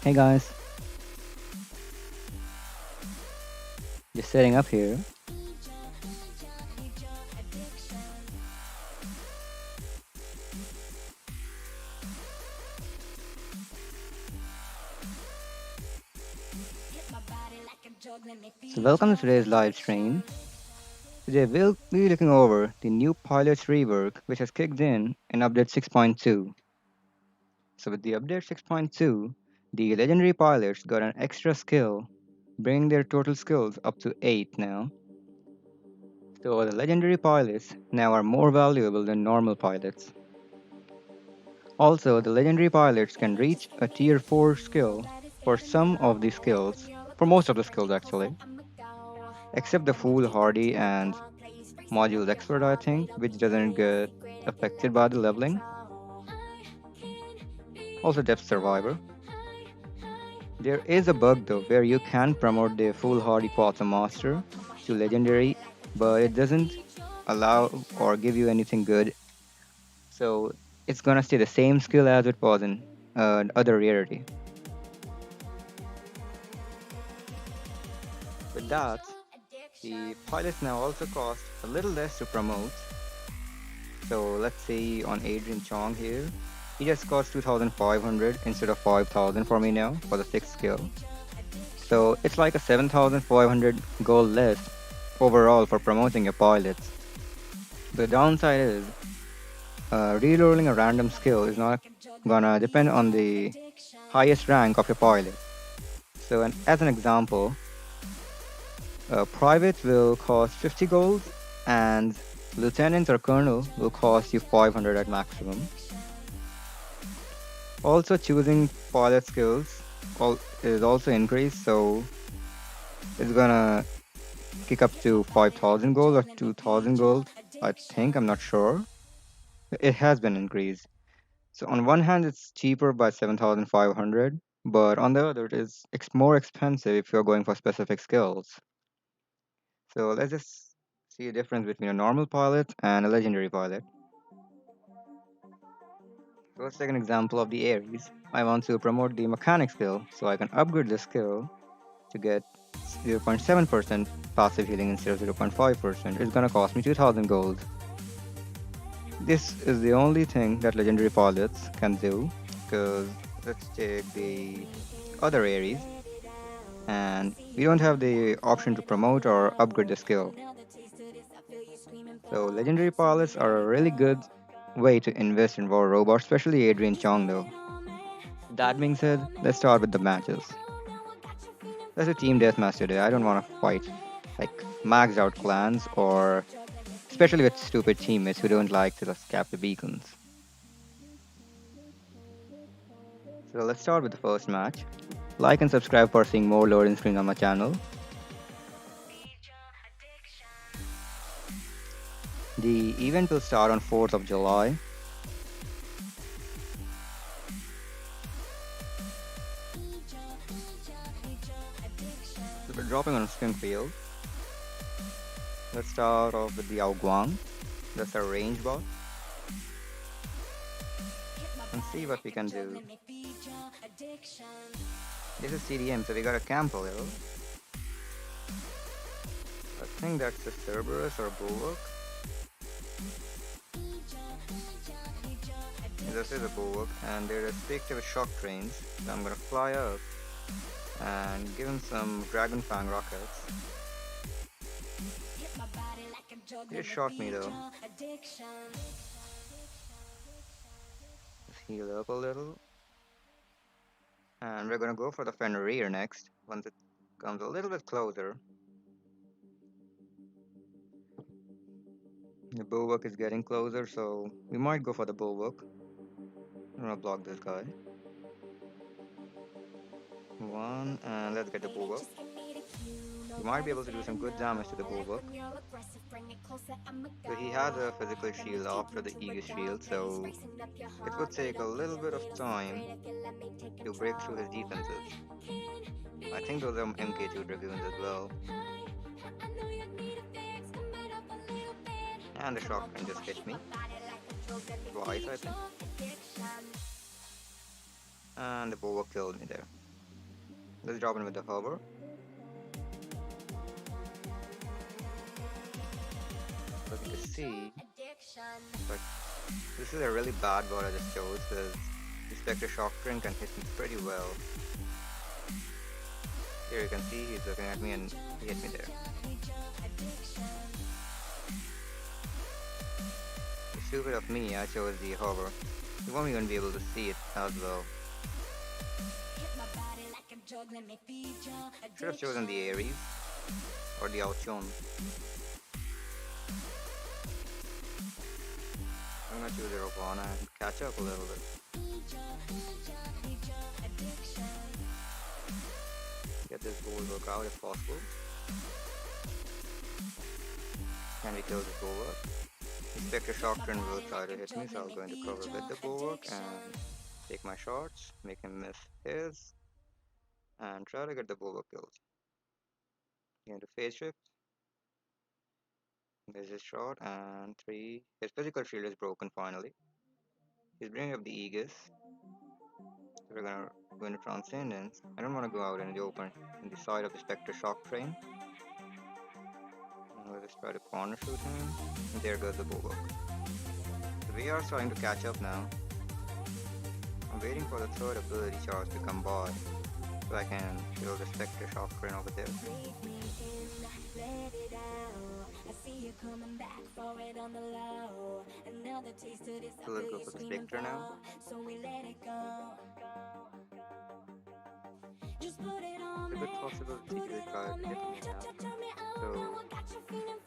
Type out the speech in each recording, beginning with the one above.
Hey guys, just setting up here. So welcome to today's live stream. Today we'll be looking over the new pilot's rework which has kicked in update 6.2. So with the update 6.2, the legendary pilots got an extra skill, bringing their total skills up to 8 now. So the legendary pilots now are more valuable than normal pilots. Also, the legendary pilots can reach a tier 4 skill for some of the skills, for most of the skills actually, except the foolhardy and modules expert, I think, which doesn't get affected by the leveling. Also, depth survivor. There is a bug though where you can promote the foolhardy quartermaster to legendary, but it doesn't allow or give you anything good. So it's gonna stay the same skill as it was in other rarity. With that, the pilots now also cost a little less to promote. So let's say on Adrian Chong here, he just costs 2,500 instead of 5,000 for me now for the 6th skill. So it's like a 7,500 gold less overall for promoting your pilots. The downside is rerolling a random skill is not gonna depend on the highest rank of your pilot. So as an example, private will cost 50 gold and lieutenant or colonel will cost you 500 at maximum. Also, choosing pilot skills is also increased, so it's gonna kick up to 5,000 gold or 2,000 gold. I think, I'm not sure. It has been increased. So on one hand, it's cheaper by 7,500, but on the other, it is more expensive if you're going for specific skills. So let's just see a difference between a normal pilot and a legendary pilot. So let's take an example of the Ares. I want to promote the mechanic skill, so I can upgrade the skill to get 0.7% passive healing instead of 0.5%. It's gonna cost me 2,000 gold. This is the only thing that legendary pilots can do, because let's take the other Ares, and we don't have the option to promote or upgrade the skill. So legendary pilots are a really good way to invest in War Robot, especially Adrian Chong though. That being said, let's start with the matches. Let's do team deathmatch today. I don't want to fight like maxed out clans or especially with stupid teammates who don't like to just cap the beacons. So let's start with the first match. Like and subscribe for seeing more loading screens on my channel. The event will start on 4th of July. So we're dropping on Springfield. Let's start off with the Ao Guang. That's our range bot. And see what we can do. This is CDM, so we got a camp a little. I think that's a Cerberus or a Bulwark. This is a Bulwark, and they're restricted with shock trains. So I'm gonna fly up and give him some Dragon Fang rockets. He just shot me though. Just heal up a little. And we're gonna go for the Fenrir next, once it comes a little bit closer. The Bulwark is getting closer, so we might go for the Bulwark. I'm gonna block this guy. One, and let's get the Bulwark. We might be able to do some good damage to the Bulwark. So he has a physical shield after the Aegis shield, so it would take a little bit of time to break through his defenses. I think those are MK2 Dragoons as well. And the shotgun just hit me. twice, I think. And the boa killed me there. Let's drop in with the hover. Looking to see, but this is a really bad board I just chose because the Spectre Shock Train can hit me pretty well. Here you can see he's looking at me and he hit me there. It's stupid of me, I chose the hover. You won't even be able to see it as well. Should have chosen the Aries or the Outchon. I'm gonna choose the Robana and catch up a little bit. Get this bulwark out if possible. Can we kill this bulwark? Spectre Shock Train will try to hit me, so I'm going to cover with the bulwark and take my shots, make him miss his, and try to get the bulwark killed. Going to phase shift. There's his shot, and 3. His physical shield is broken finally. He's bringing up the Aegis. So we're gonna go into Transcendence. I don't want to go out in the open in the side of the Spectre Shock Train. We'll just try to corner shoot him. And there goes the bulwark. So we are starting to catch up now. I'm waiting for the third ability charge to come by so I can kill the Spectre Shock Train over there. So let's go for the Spectre now. It's a good possibility this guy hit me now. So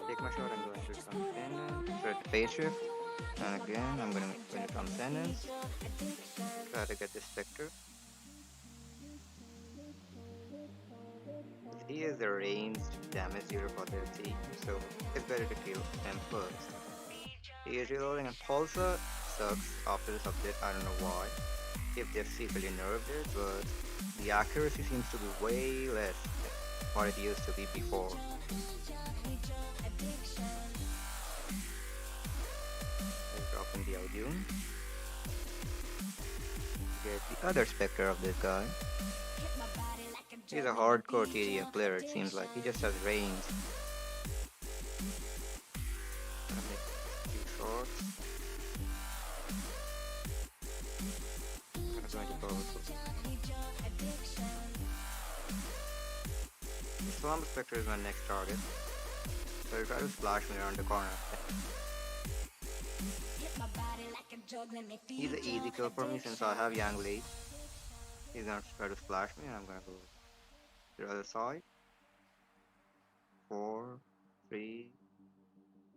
take my shot and go into Transcendence. So it's phase shift. And again, I'm going to go into Transcendence. Try to get the Spectre. He is a ranged damage dealer for their team, so it's better to kill him first. He is reloading, and Pulsar sucks after this update. I don't know why. If they've secretly nerfed it, but the accuracy seems to be way less than what it used to be before. Let's drop in the Audune. Get the other Spectre of this guy. He's a hardcore TDM player, it seems like. He just has range. Gonna make a few shots. I'm gonna go into powerful. The Slumber Spectre is my next target. So he'll try to splash me around the corner. He's an easy kill for me since I have Yang Li. He's gonna try to splash me and I'm gonna go to the other side. 4, 3.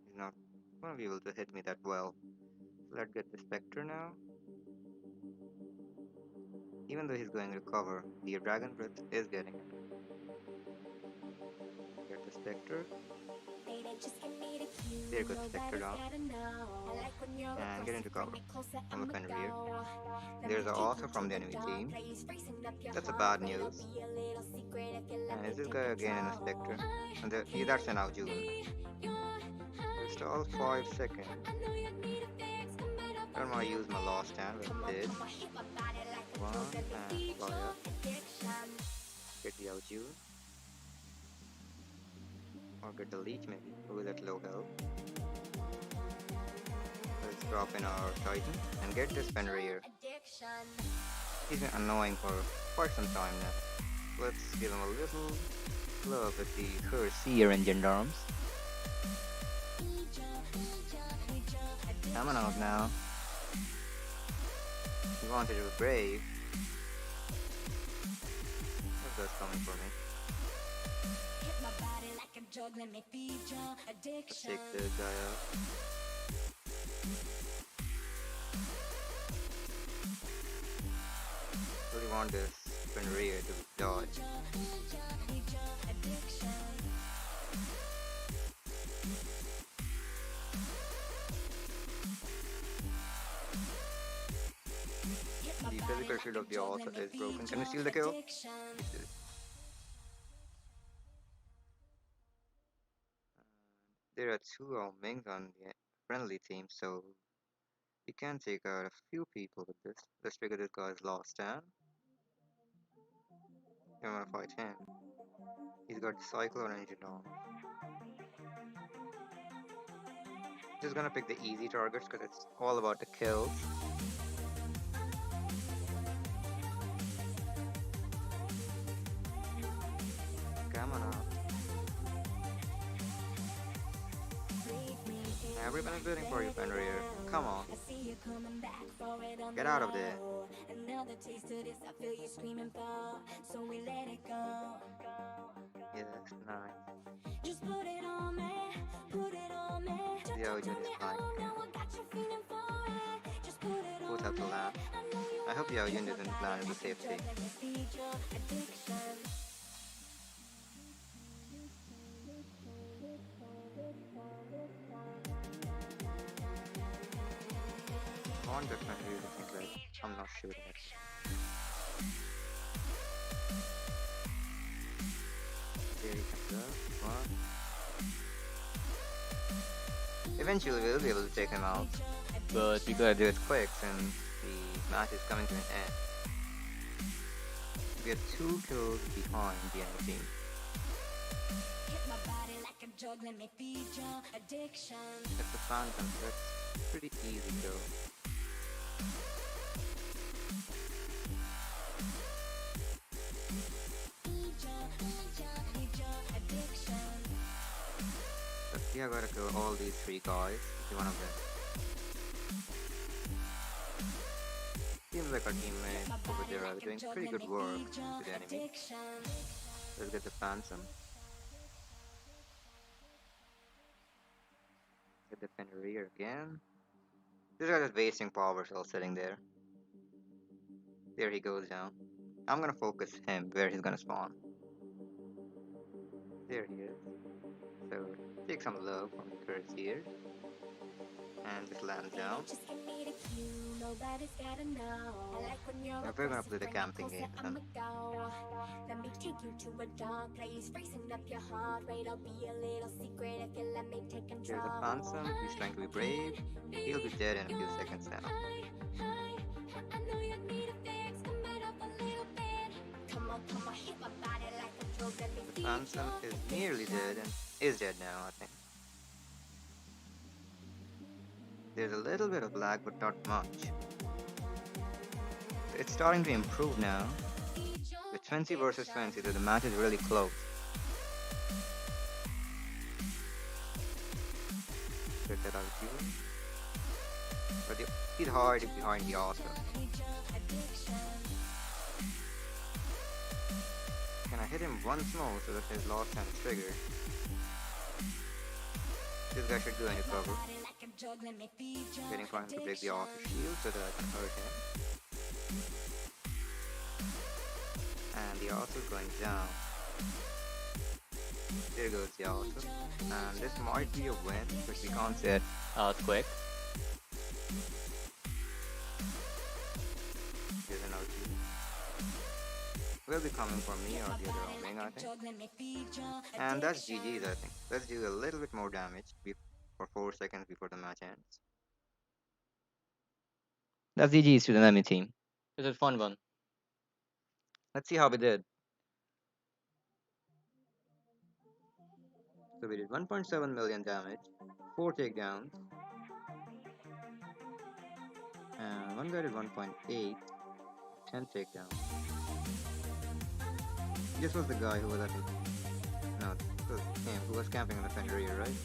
He's not gonna be able to hit me that well. So let's get the Spectre now. Even though he's going to cover, the Dragon Breath is getting it. Get the Spectre. There goes the Spectre down. And get into cover from the Fenrir. There's an author from the enemy team. That's a bad news. And is this guy again in a Spectre? And that's an Aljun. Just all 5 seconds. I don't want to use my last stand with this. 1 and fly up. Get the Aljun. Or get the leech maybe, who is at low health. Let's drop in our Titan and get this Fenrir. He's been annoying for quite some time now. Let's give him a little love with the Curseer and Gendarmes. Coming out now. He wanted to be brave. What's this coming for me? Let's take this guy out. Really want this Fenrir to dodge. The physical shield of the author is broken. Can we steal the kill? There are 2 Mings on the friendly team, so We can take out a few people with this. Let's figure this guy's lost down. You wanna fight him? He's got Cyclone Engine on. Just gonna pick the easy targets because it's all about the kills. Come on out. Everybody's waiting for you, Fenrir. Come on. Get out of there. Yes, nice. The Aojun is flying. Both have to land. I hope the Aojun doesn't land in the safety. On that Fenrir looking like I'm not shooting it. There he comes up. One. Eventually we'll be able to take him out, but we gotta do it quick since the match is coming to an end. We are 2 kills behind the enemy team. It's a phantom, so it's pretty easy though. But we are gonna kill all these 3 guys, if one of them. Seems like our teammate over there are doing pretty good work to the enemy. Let's get the Phantom. Get the Fenrir again. This guy is wasting power cell sitting there. There he goes down. I'm gonna focus him where he's gonna spawn. There he is. So take some love from the curse here. And just lands down. Now we're gonna play the camping game with him. There's a Phantom, he's trying to be brave. He'll be dead in a few seconds now. The Phantom is nearly dead and is dead now, I think. There's a little bit of lag, but not much. It's starting to improve now. With 20 versus 20, so the match is really close. Check that out here. But he's hard behind the also. Can I hit him once more so that his lost time is triggered? This guy should go into cover. Waiting for him to break the auto shield so that I can hurt him. And the auto is going down. There goes the auto. And this might be a win, but we can't say it quick. Here's an OG. Will be coming for me or the other Omega, I think. And that's GG's, I think. Let's do a little bit more damage for 4 seconds before the match ends. That's GG's to the enemy team. It was a fun one. Let's see how we did. So we did 1.7 million damage, 4 takedowns, and one guy did 1.8, 10 takedowns. This was the guy who was at the... No, this was him who was camping on the Fenrir, right?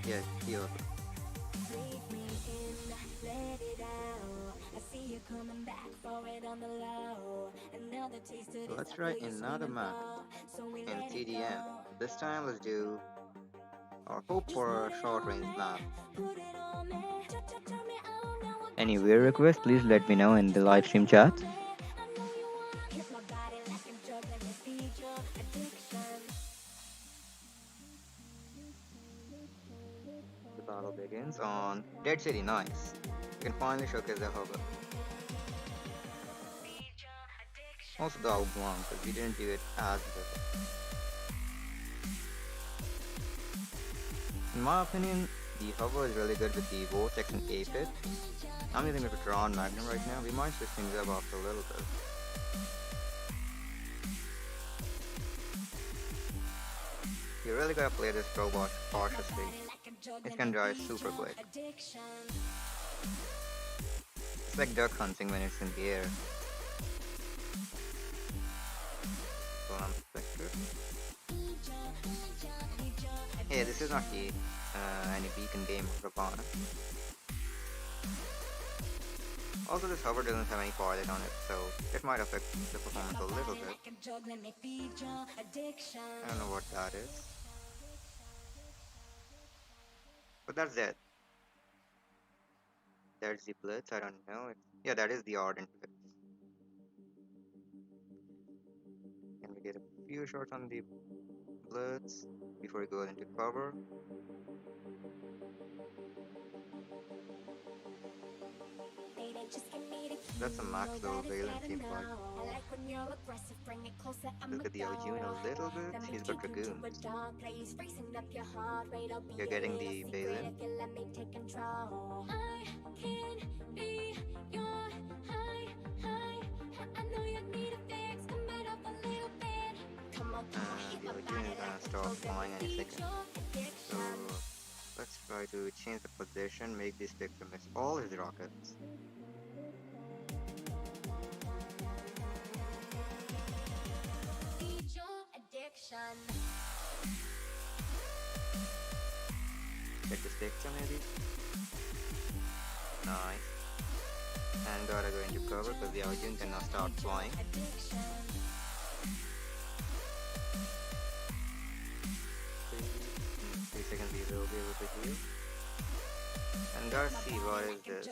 Yeah, he also. So let's try another map in TDM. This time let's do or hope for a short range map. Any weird requests, please let me know in the live stream chat. The battle begins on Dead City. Nice. You can finally showcase the hover. Also the out one, because we didn't do it as well. In my opinion, The hover is really good with the vortex and ape it. I'm using it with Ron Magnum right now. We might switch things up after a little bit. You really gotta play this robot cautiously. It can die super quick. It's like duck hunting when it's in the air. So unexpected. Hey, this is not the any beacon game or Ravana. Also, this hover doesn't have any pilot on it, so it might affect the performance a little bit. I don't know what that is. But that's it. That's the Blitz, I don't know. Yeah, that is the Ardent Blitz. Can we get a few shots on the Blitz before he goes into cover? That's a max level Valen seems like. Look at the Arjun a little bit. He's got Dragoons. You're getting the Valen. The Arjun is gonna start flying any second. So let's try to change the position, make this Victor miss all his rockets. Check the Spectre maybe. Nice. And gotta go into cover because the Arjun cannot start flying. 3 seconds we will be able to heal. And gotta see what is this.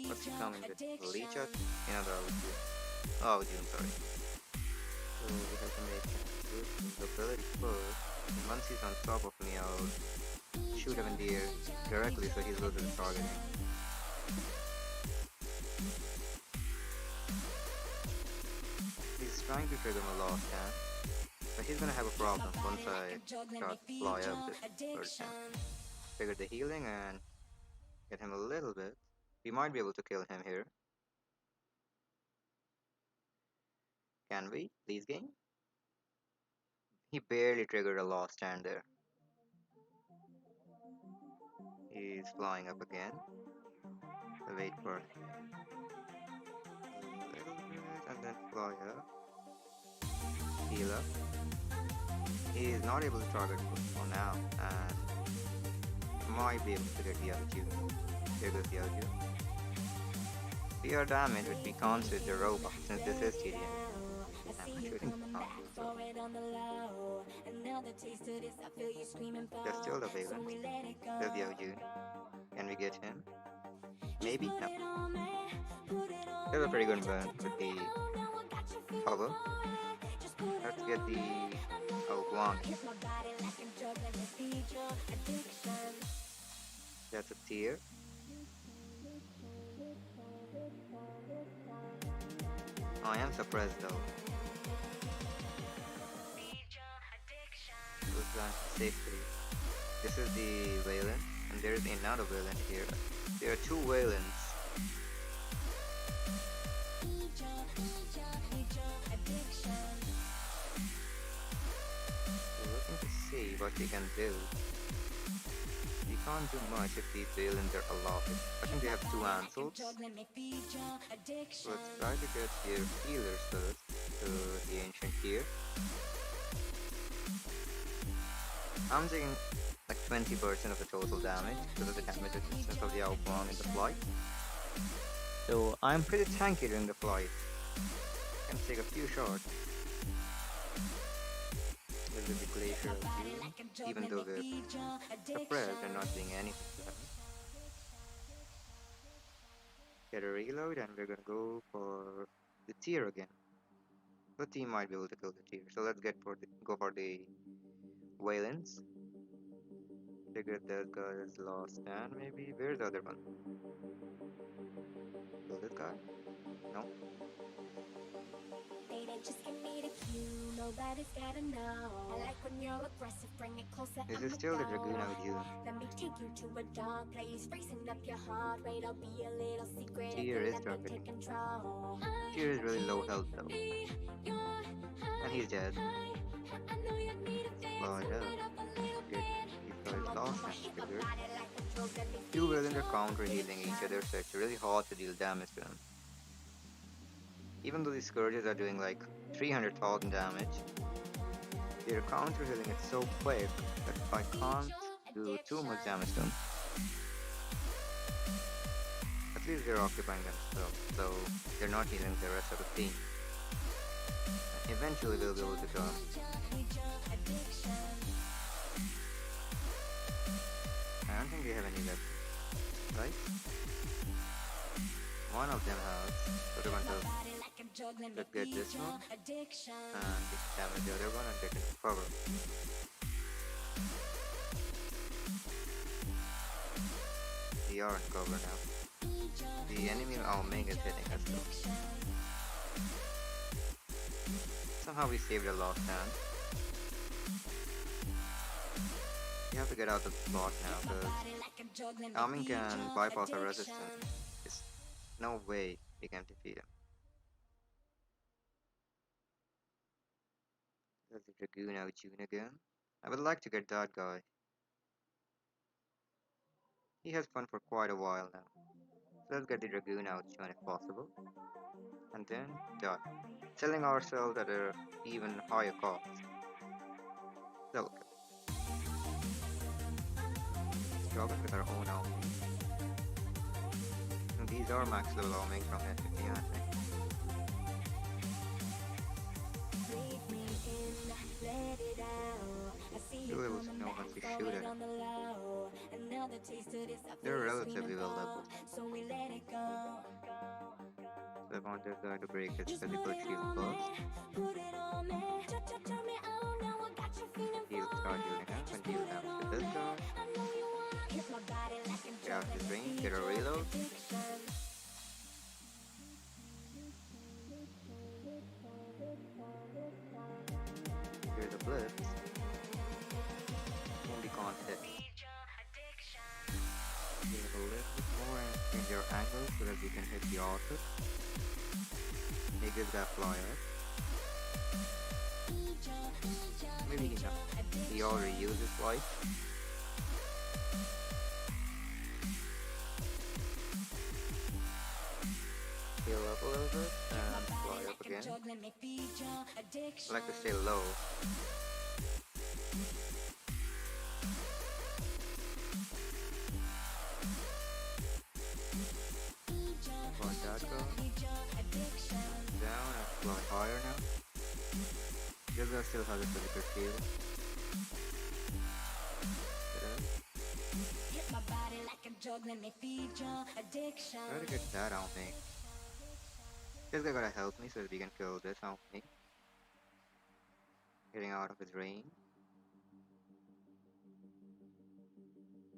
What's he coming with? Leech out? Another Arjun. Oh, Arjun, sorry. So we have to make his ability first. And once he's on top of me, I'll shoot him in the air directly so he's losing the targeting. He's trying to trigger my last hand, but he's gonna have a problem once I start fly up this first hand. Trigger the healing and get him a little bit. We might be able to kill him here. Can we? Please game? He barely triggered a lost stand there. He's flying up again. So wait for a little bit and then fly up. Heal up. He is not able to target for now and might be able to get the other two. There goes the other two. Pure damage which we can't switch the robot since this is TDM. I'm shooting for console, so there's still the Valen. There's the Arjun. Can we get him? Maybe? No. There's a pretty good burn with the hover. Let's get the Guan. That's a tier. I am suppressed though. Safety. This is the Valen, and there is another Valen here. There are two Valens. We're looking to see what we can do. We can't do much if these Valens are allotted. I think they have two Ansels. So let's try to get their healers first to the ancient here. I'm taking like 20% of the total damage because of the damage resistance of the outbound in the flight. So I'm pretty tanky during the flight. I can take a few shots. This is the glacier of you, even though we're suppressed and not doing anything to them. Get a reload and we're gonna go for the tier again. The team might be able to kill the tier, so let's go for the Valens. Figure that guy's last stand maybe. Where's the other one? Kill this guy? No. This is still the Dragoon June. Tyr is targeting. Tyr is really low health though. And he's dead. Well, yeah. Good. These guys lost and triggered. Two villains are counter healing each other, so it's really hard to deal damage to them. Even though these scourges are doing like 300,000 damage, they're counter healing it so quick that I can't do too much damage to them. At least they're occupying themselves, so they're not healing the rest of the team. And eventually we'll be able to kill them. I don't think they have any weapons, right? One of them has, so they're going to let's get this one and damage the other one and get into cover. We are in cover now. The enemy Ao Ming is hitting us though. Somehow we saved a last stand. We have to get out of the plot now because Ao Ming can bypass our resistance. There's no way we can defeat him. There's the Dragoon June again. I would like to get that guy. He has fun for quite a while now. So let's get the Dragoon June if possible. And then die. Selling ourselves at an even higher cost. So struggling with our own Ao Ming. And these are max level Ao Ming from S15, I think. You'll be able to know once you shoot at them. They're relatively well leveled. So I want this guy to break his physical shield first. He'll start healing up and deal damage to this guy. Get out his range, get a reload. Here's a blitz. Only can't hit. Give a little bit more and change your angle so that we can hit the author. He gives that fly up. Maybe he already used his life. Heal up a little bit and fly up again. I like to stay low. Fly that go. Down and fly higher now. This guy still has a physical shield. Try to get that Ao Ming. This guy gotta help me so that we can kill this Ao Ming. Getting out of his range.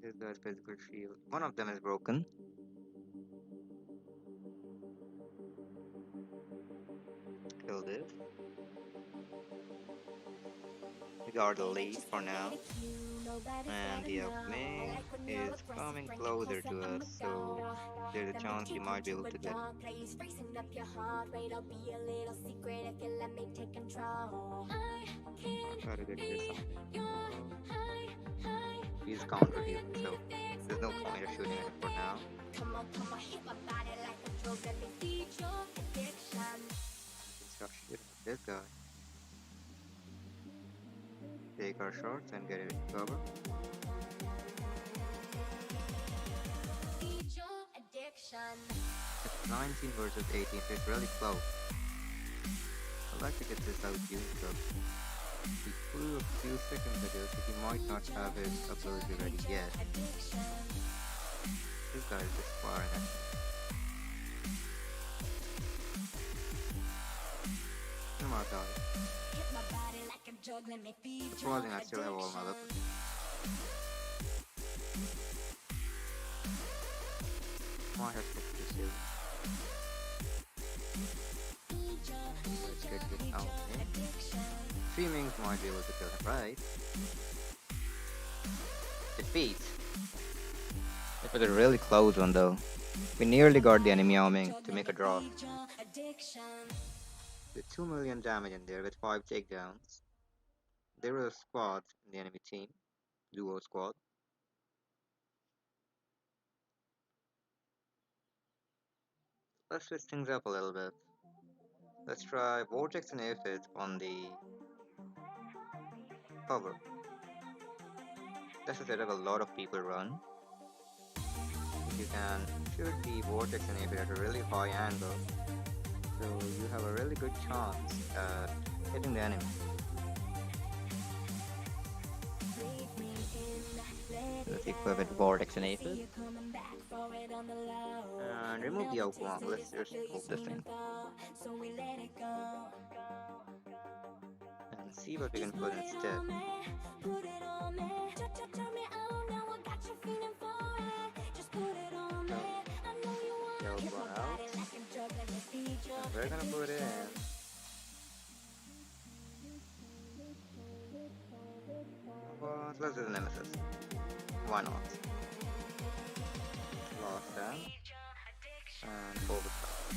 This guy's physical shield. One of them is broken. Kill this. We got the lead for now. And the Ao Ming is coming closer to us, so there's a chance he might be able to get him. Try to get this on. He's counter healing, so there's no point of shooting at him for now. Start shooting at this guy. Take our shots and get it in cover. It's 19 versus 18, so it's really close. I'd like to get this out used up. He flew a few seconds ago, so he might not have his ability ready yet. This guy is just firing at me. Come on, guys. Surprising, I still have all my weapons. Might have to this here. Let's get this out there. three minutes might be able to kill him, right? Defeat. It was a really close one though. We nearly got the enemy arming to make a draw. With 2 million damage in there with 5 takedowns. There was a squad in the enemy team. Duo squad. Let's switch things up a little bit. Let's try Vortex and Aphid on the cover. That's a setup a lot of people run. You can shoot the Vortex and Aphid at a really high angle, so you have a really good chance at hitting the enemy. Let's equip it Vortex and Aphid. And remove the Alquan. Let's just move this thing. And see what we can put instead. We're gonna put in let's do the Nemesis. Why not? Lost them. And overdrive.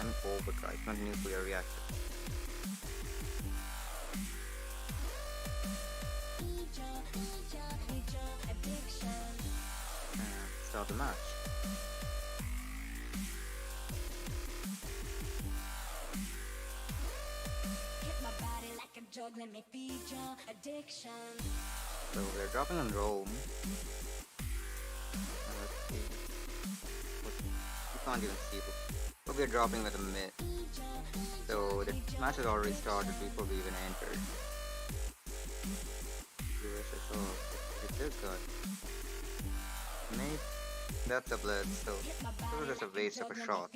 I mean overdrive, not nuclear reactor. And start the match. So we're dropping on Rome. Let's see. You can't even see it. But we're dropping with a mid. So the match has already started before we even entered. USSR. It's this guy. Maybe that's a blitz, so this was just a waste of a shot.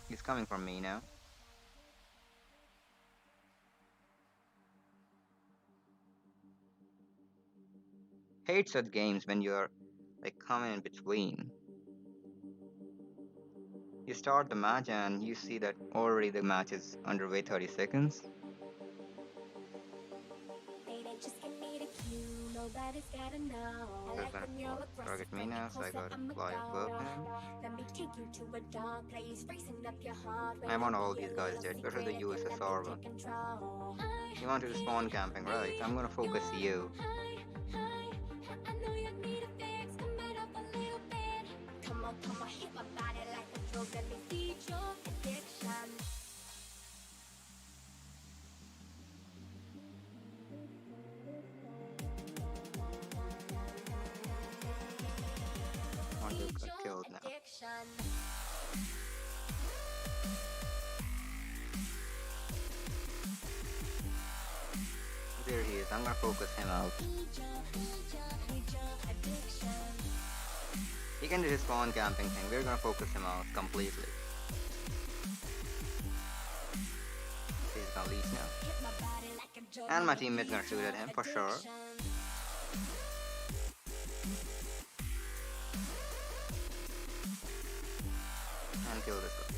He's coming from me now. Hate such games when you're like coming in between. You start the match and you see that already the match is underway 30 seconds. They're gonna target me now, so I gotta fly above him. I want all these guys dead, especially the USSR one. You want to do spawn camping, right? I'm gonna focus you. One dude got killed now. There he is. I'm gonna focus him out. He can do his spawn camping thing. We're gonna focus him out completely. He's gonna leave now. And my teammate's gonna shoot at him for sure. And kill this guy.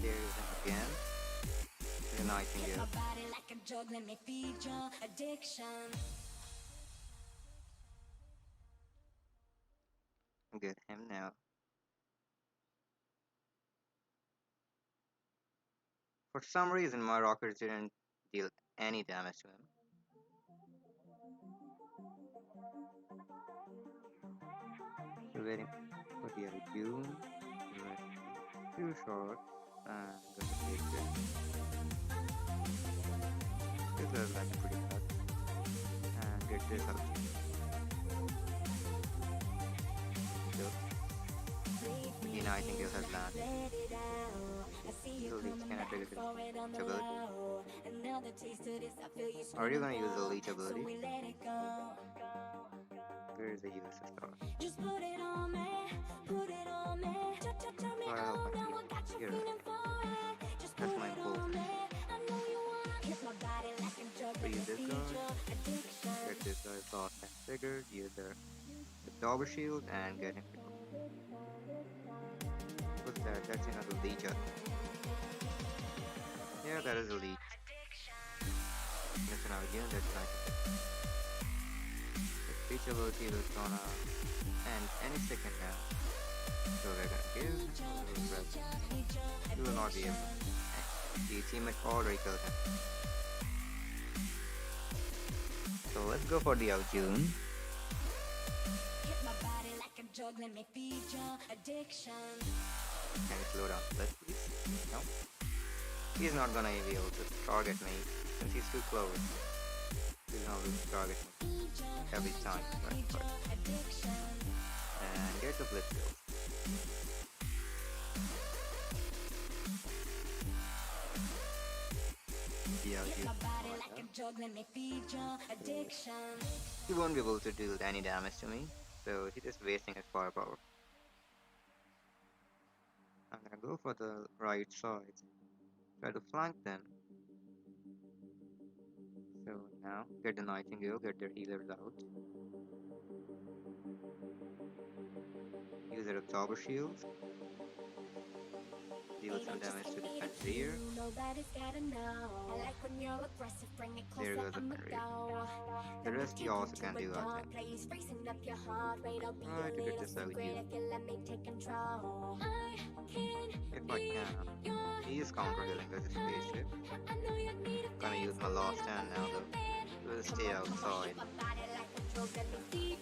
There is him again. Uniting you. Get him now. For some reason, my rockets didn't deal any damage to him. So waiting for the other June. Two shots and gonna take this. This is like pretty bad. And get this out. The Nightingale has landed. So Leech can trigger this ability. Are you gonna use the Leech ability? Where is the USSR? Well, here. That's my impulse. So use this guy. cost 10 figures, use their Absorber Shield and get him critical. What's that? That's another leech, I think. Yeah, that is a leech. That's another unit, that's 90. The speech ability is gonna end any second now. So we're gonna give him a little breath. He will not be able to. The teammate already killed him. So let's go for the Aljun. Can you slow down, let's please? No? He's not gonna be able to target me since he's too close. He's not able to target me every time. Right. And get the blitz kill. Yeah, he won't be able to do any damage to me, so he's just wasting his firepower. I'm gonna go for the right side. Try to flank them. So now, get the Nightingale, get their healers out. Use their Absorber Shields. Deal some damage to the Fenrir. There goes the Fenrir. The rest you also can do, I think. Try to get this out you. If I can. He is counter healing with his spaceship. Gonna use my last stand now though. We'll stay outside.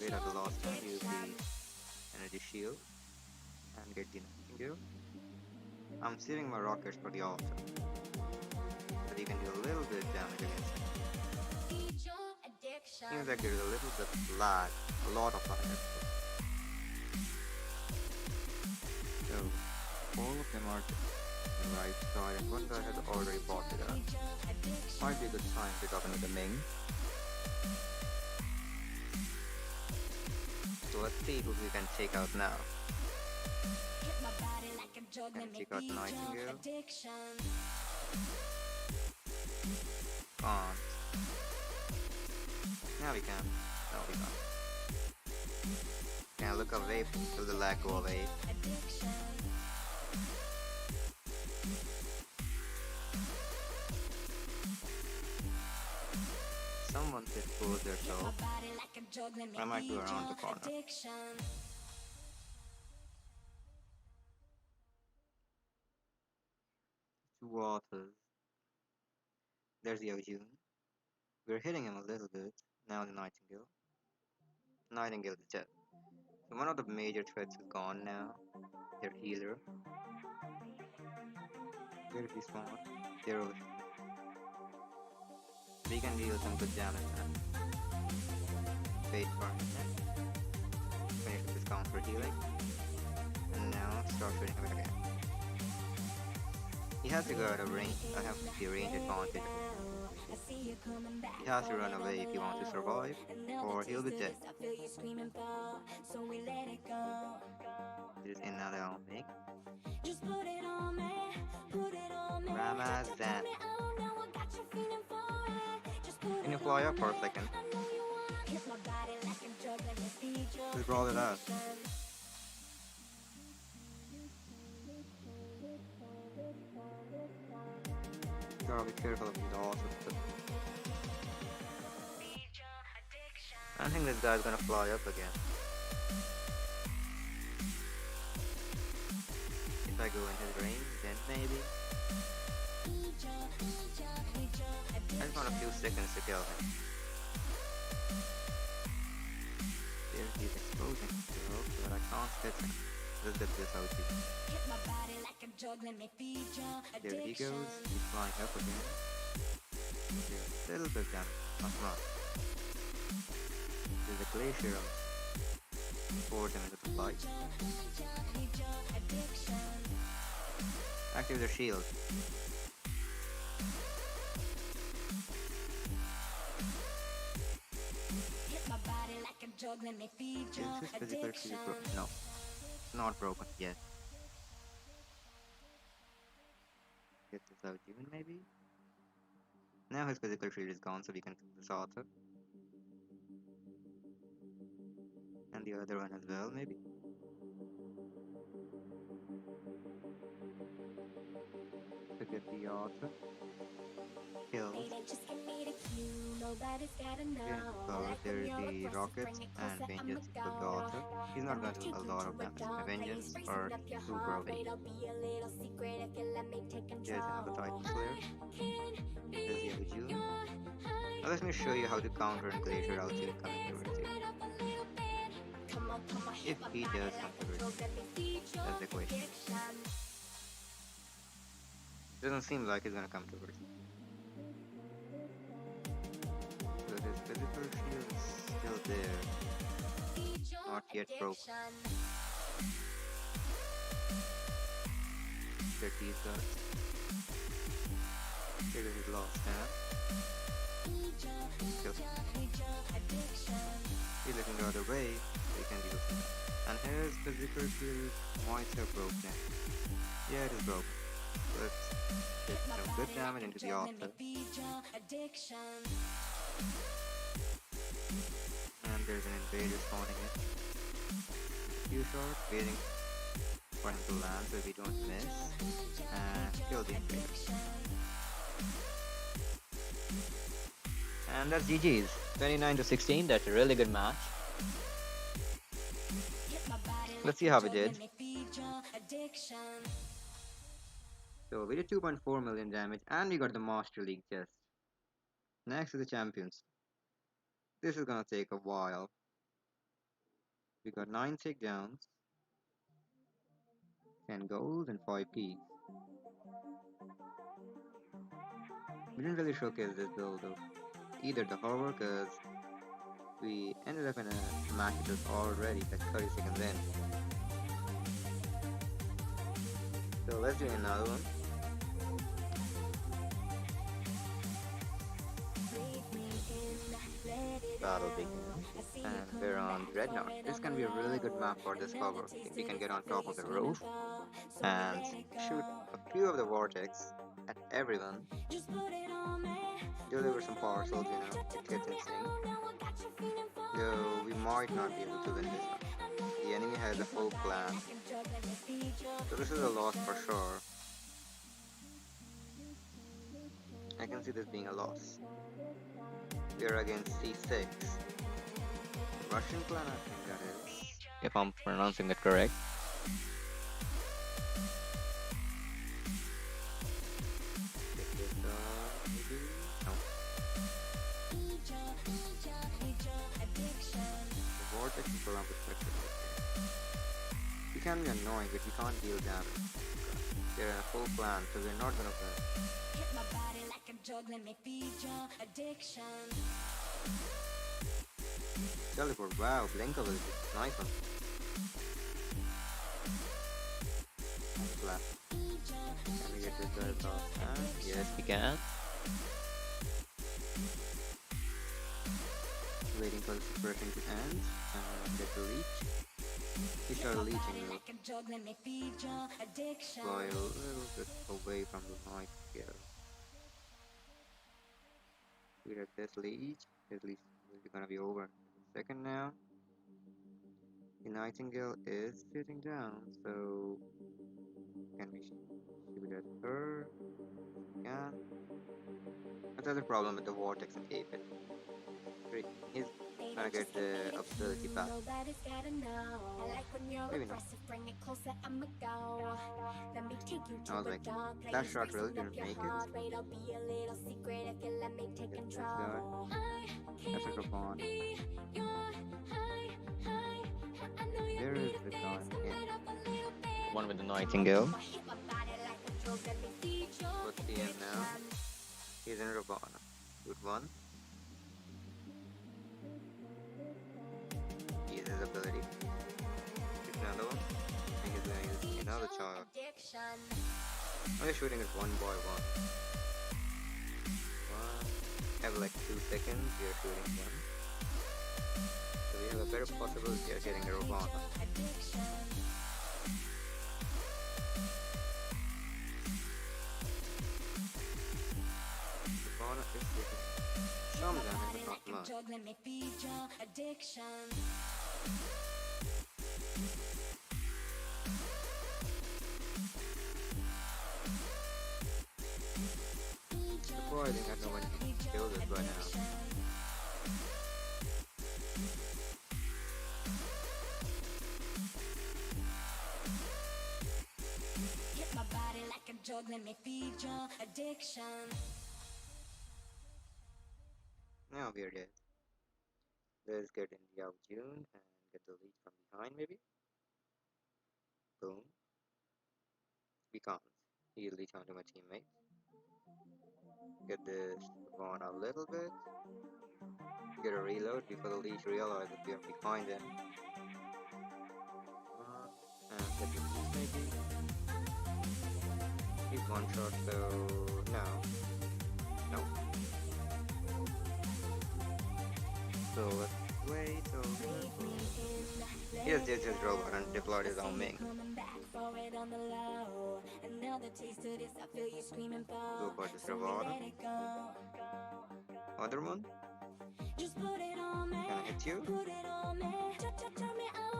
Wait at the last stand, use the energy shield and get the Nightingale. I'm saving my rockets for the altar, but you can do a little bit of damage against him. Seems like there's a little bit of lag, a lot of lag actually. So, all of them are the right side, and one guy has already bought it up. Might be a good time to talk into the Ming. So let's see who we can take out now. Can take out Nightingale. Can't. Now we can. No, we can't. Can I look away till the lag go away? Someone should close their door. I might go around the corner. Two waters. There's the Aljun. We're hitting him a little bit. Now the Nightingale. Nightingale is dead. So one of the major threats is gone now. Their healer. Where did he spawn? There was. We can deal some good damage now. Wait for a minute. Finish with this counter healing. And now start shooting him again. He has to go out of range. I have the range advantage. He has to run away if he wants to survive, or he'll be dead. This is another opening. Ramazan. Can you fly up for a second? Just roll it up. Gotta be careful of these horses. I think this guy's gonna fly up again. If I go in his range, then maybe. I just want a few seconds to kill him. There he's exposing himself, but I can't hit him. Let's get this out here. There he goes, he's flying up again. There's a little bit of damage, not much. There's a glacier force him into the flight. Activate the shield. Is his physical shield broken? No, it's not broken yet. Get this out even maybe? Now his physical shield is gone, so we can kill this author. the other one as well, maybe. Look at the author. Kills. Okay, because there is the rockets and vengeance equal to author. He's not gonna do a lot of damage. My vengeance are super weak. There's another Titan Slayer. There's the other June. Now let me show you how to counter and Glacier out even coming towards you. If he does come towards you, that's the question. Doesn't seem like he's gonna come towards you. So his physical shield is still there, not yet broken. Check these guys. Check his lost hand. He's looking the other way, so he can deal some damage. And his physical shield might have broken. Yeah, it is broken. Let's get some good damage into the author. And there's an invader spawning in. Few shot, waiting for him to land so we don't miss. And kill the invader. And that's GG's. 29-16, that's a really good match. Let's see how we did. So we did 2.4 million damage and we got the Master League chest. Next is the Champions. This is gonna take a while. We got 9 takedowns, 10 goals and 5 keys. We didn't really showcase this build though. Either the horror, cause we ended up in a match that was already like 30 seconds in. So let's do another one. Battle begins, and we're on Dreadnought. This can be a really good map for this cover. We can get on top of the roof and shoot a few of the vortex at everyone. Deliver some parcels, you know, it gets insane. Though we might not be able to win this one. The enemy has a full clan, so this is a loss for sure. I can see this being a loss. We are against C6. Russian clan, I think that is. If I'm pronouncing it correct. Maybe? No. The vortex is around perspective. We can be annoying, but we can't deal damage. They're in a full clan, so we're not gonna win. Teleport, wow, blink ability, nice one. Flat. Can we get this guy off? Yes, we can. Waiting for the suppression to end and get the leech. He started leeching though. Fly a little bit away from the night here. We get this leech. His leech is gonna be over in a second now. The Nightingale is sitting down, so can we shoot at her? Yeah. That's the problem with the vortex and Apex. He's gonna get the ability back. Maybe not. I was like, that shot really didn't make it. Get this guy. That's a Rapon. There is the guy again. One with the Nightingale. What's the end now? He's in Rabana. Good one. He has his ability. Shoot another one. I think he's gonna use another child. I'm just shooting it one by one. Every like 2 seconds we are shooting one. So we have a better possibility of getting a Rabana. Rabana is taking some damage, but not much. drug, let me feed your addiction. Now we're dead. Let's get in the out June and get the lead from behind maybe. Boom. We can't. He'll leech onto my teammate. Get this one a little bit. Get a reload before the leech realizes we are behind him. And get the leech maybe. He's one shot, so no. No. So let's wait. So here's just robot and deployed his own Ming. Go for this Ravada. Other one. Gonna hit you.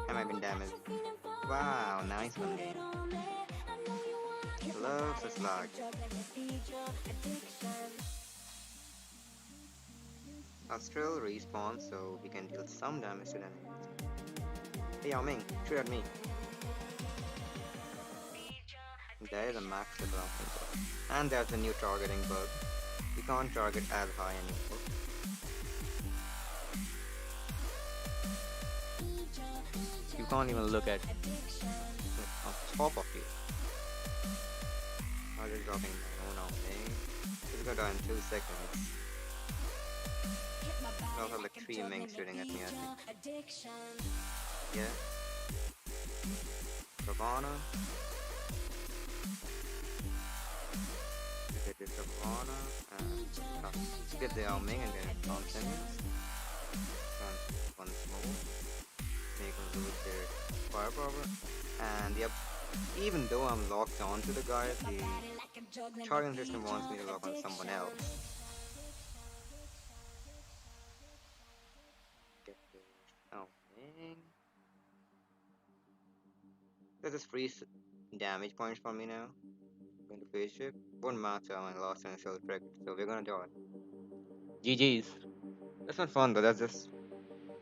Am I been damaged? Wow, nice one game. Loves the slug. Astral respawns so he can deal some damage to the enemies. Hey Yao Ming, shoot at me. There is a max development bug. And there's a new targeting bug. You can't target as high anymore. You can't even look at on top of you. I was dropping my own Ming. It's gonna die in 2 seconds. I also have like 3 Mings shooting at me, I think. Yeah. Ravana. Get this Ravana and get the Yao Ming and get it continuous. Once more. Make them lose their firepower. And yep, even though I'm locked onto the guy, the charging system wants me to lock on someone else. Get this Yao Ming. That just frees damage points for me now. Going to phase shift. Won't matter, I lost an initial trick, so we're gonna do it. GG's. That's not fun, but that's just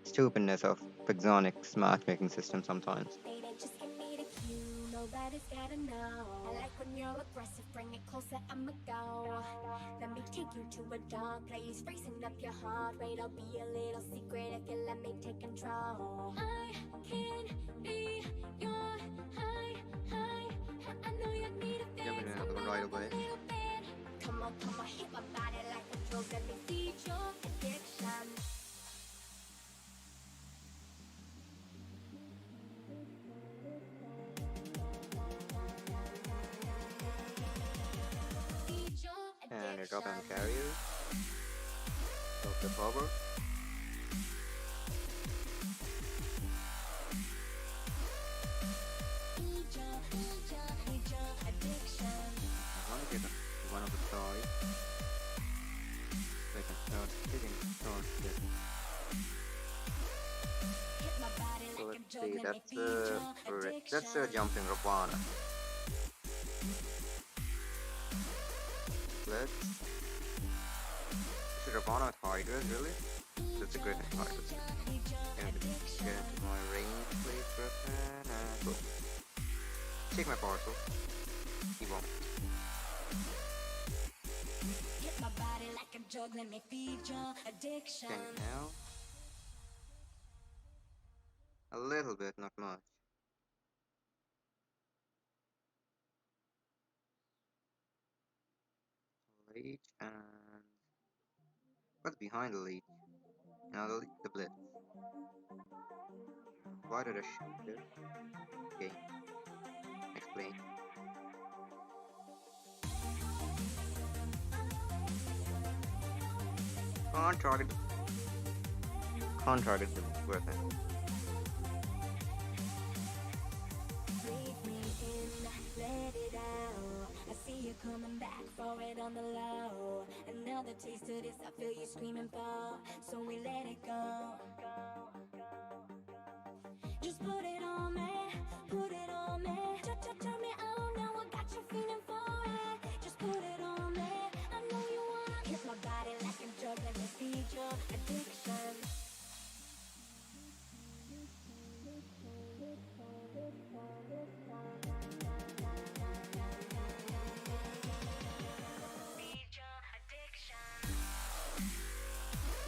stupidness of Pixonic's matchmaking system sometimes. Just give me the cue, nobody's gotta know. I like when you're aggressive, bring it closer, I'ma go. Let me take you to a dark place, racing up your heart rate. I'll be a little secret if you let me take control. I can be your high. I know you need a fix, Right away. Come on, hit my body like a drug, let me feed your addiction. And I drop and carry you. Drop the power. I want to get one of the toys. So I can start hitting the target. So let's see, that's a jumping Ravana. Let's... Is it Ravana with Hydras, really? That's a great Hydras. And get into my range, please, Griffin, and boom. Take my parcel. He won't. Hit my body like a drug, let me feed your addiction. Can you now? A little bit, not much. Leech and... What's behind the leech? Now the blitz. Why did I shoot it? Okay. Explain. Can't target the weapon. Let it out. I see you coming back for it on the low. Another taste of this, I feel you screaming for. So we let it go. Just put it on me, put it on me. Turn me on, now I got you feeling for it. Just put it on me, I know you wanna hit my body like a drug, let me feed your addiction.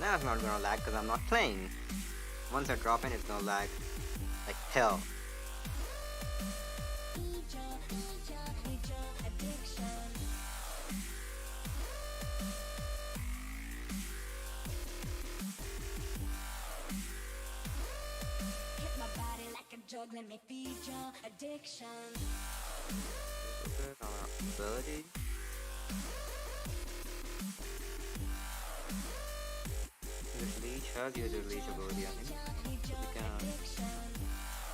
Now it's not gonna lag because I'm not playing. Once I drop in, it's gonna lag like hell. Hit my body like a drug, let me feed your addiction. A little bit on our ability. This leech has user leech ability, I think. So we can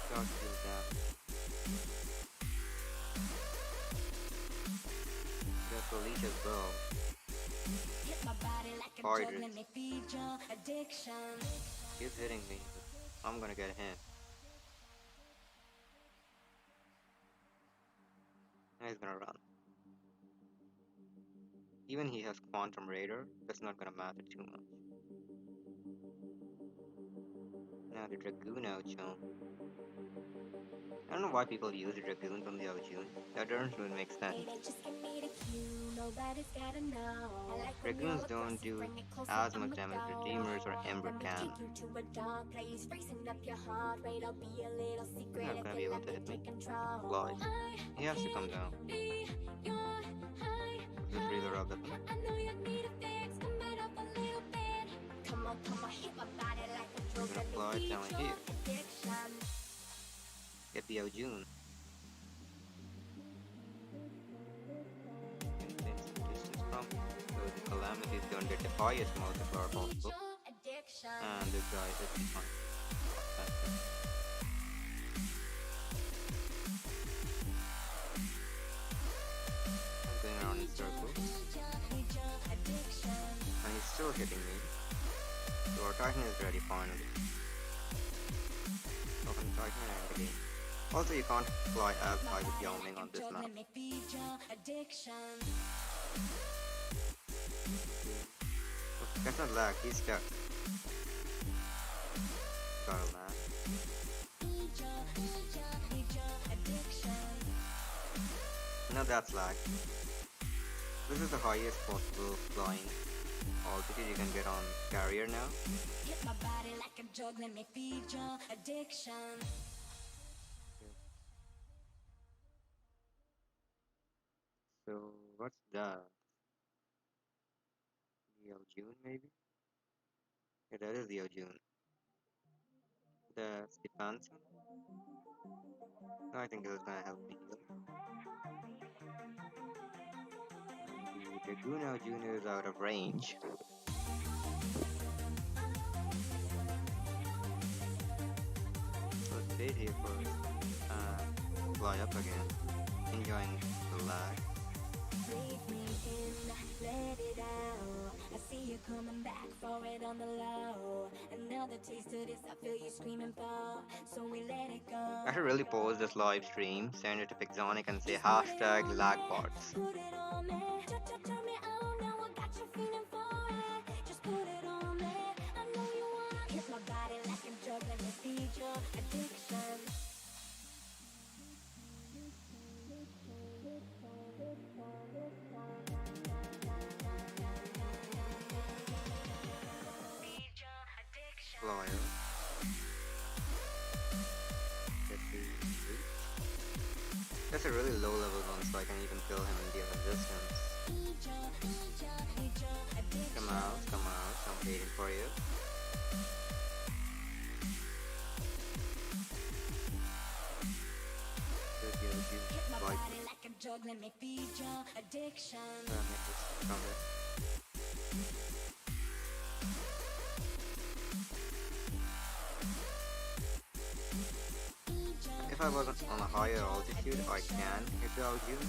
start to do that. There's a leech as well. Hit my body like a drug, let me feed your addiction. Keeps hitting me, but I'm gonna get him. And he's gonna run. Even he has Quantum Raider, that's not gonna matter too much. Now the Dragoon Ochon. I don't know why people use the Dragoons on the Ochon. That doesn't really make sense. Baby, just give me the cue, nobody's gotta know. I like when Dragoons you're don't aggressive, do bring it closer, as I'ma much damage as go. Redeemers or Ember Let me can. take you to a dark place, freezing up your heart rate. I'll be a little He's secret not if gonna be you able let to me hit me. take control. Flies. He has to come down. Be your high, Just really rub that one. I know you need a fix, come right up a little bit. Come on, hit my body like a He's drug, gonna let me fly feed down your here. addiction. Get the Ochon. Distance from him. So the Calamities don't get the highest multiplier possible. And this guy is behind. I'm going around in circles. And he's still hitting me. So our Titan is ready finally. Open Titan and the game. Also, you can't fly as high with Yao Ming on this map. That's not lag, he's stuck. Gotta land. Now that's lag. This is the highest possible flying altitude you can get on carrier now. Hit my body like a drug, let me feed your addiction. So what's that? The June maybe? Yeah, that is the June. That's the Panson. I think this is gonna help me heal. And the Dragoon June is out of range. So let's stay here first and fly up again, enjoying the lag. Breathe me in, let it out. I see you coming back for it on the low. Another taste of this, I feel you screaming for. So we let it go. I should really pause this live stream, send it to Pixonic and say hashtag lagparts. Put it on me, turn me on. Now I got you feeling for it. Just put it on me. I know you wanna hit my body like a drug, let me feed your addiction. Flyer. That's a really low level one, so I can even kill him and deal resistance. Come out, I'm waiting for you. Hit my body like a drug, let me feed your addiction. If I wasn't on a higher altitude, I can hit the Aljun,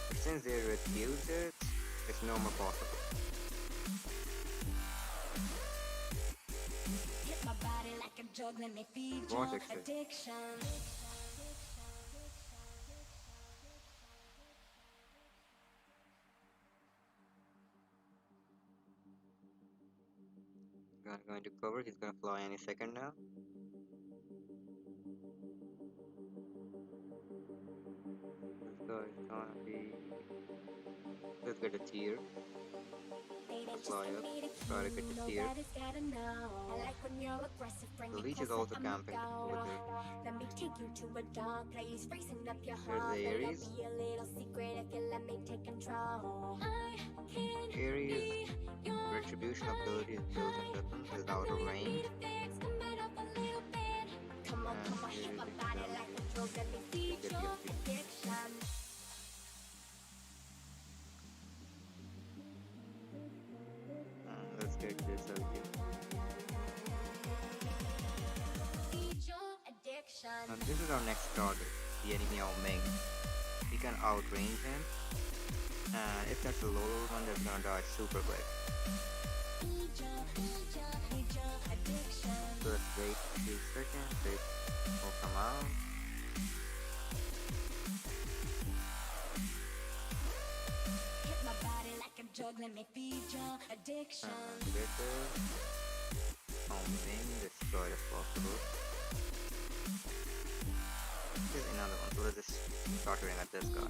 but since they refused it, it's no more possible. Hit my body like a drug, let me feed your addiction. Going to cover, he's gonna fly any second now. This guy is gonna be... Let's get a tier. Just fly for up, me to try to you, get the tier. nobody's gotta know. I like when you're aggressive, bring The it leech is closer, also I'ma camping over go. there. Let me take you to a dark place, freezing up your There's the heart. Wait, I'll Aries. be a little secret if you let me take control. I can Aries be your retribution ability is built in ally. weapons is Nothing out of leaves me range. to fix, come right up a little bit. And Come on, here hit is my the body like ability a drug, let me to feed get the your ability. addiction. Let's get this ability. Feed your addiction. And this is our next target, the enemy Yao Ming. We can outrange him, and if that's a low level one, that's gonna die super quick. So let's wait a few seconds, it will come out. Hit my body like a drug, let me feed your addiction. And get this. Yao Ming destroyed if possible. Here's another one, so let's just start shooting at this guy.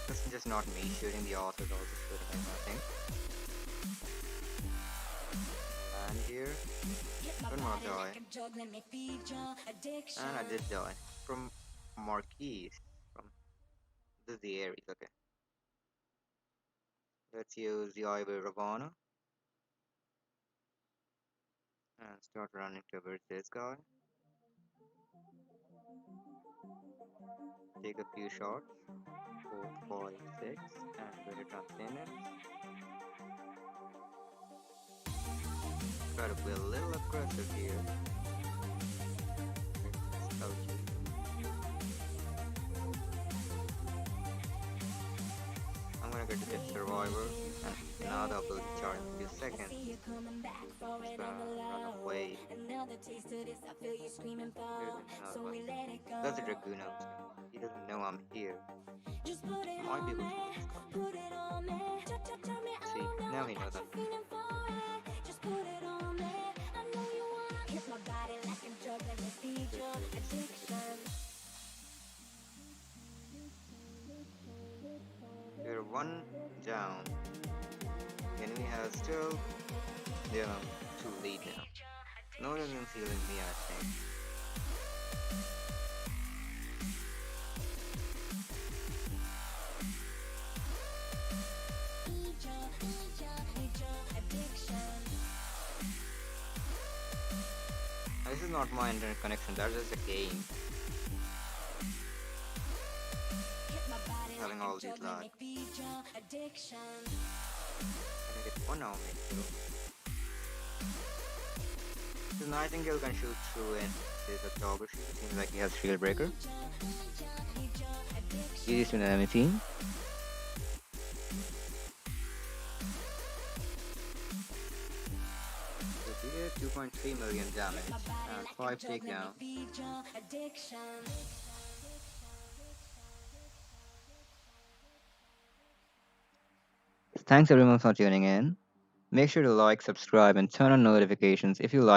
It's just not me shooting, the author is also shooting him, I think. Land here. Don't wanna die. And I did die. From Marquise. From this is the Aries, okay. Let's use the Ivy Ravana and start running towards this guy. Take a few shots. 4, 5, 6, and when it runs in it, try to be a little aggressive here. Okay. I'm gonna get to this survivor and now the ability charge in a few seconds. Just gonna run away. Here's another one. That's the Dragoon also. He doesn't know I'm here. Might be able to kill this guy. See, now he knows I'm here. We're one down. The enemy has still, yeah, two lead now. No one is healing me, I think. This is not my internet connection, that's just a game. Having all these lag. Can I get one now, maybe? The Nightingale can shoot through and there's a toggle shield. It seems like he has shield breaker. Easy to enemy team. So we get 2.3 million damage and 5 takedown. Thanks everyone for tuning in. Make sure to like, subscribe, and turn on notifications if you like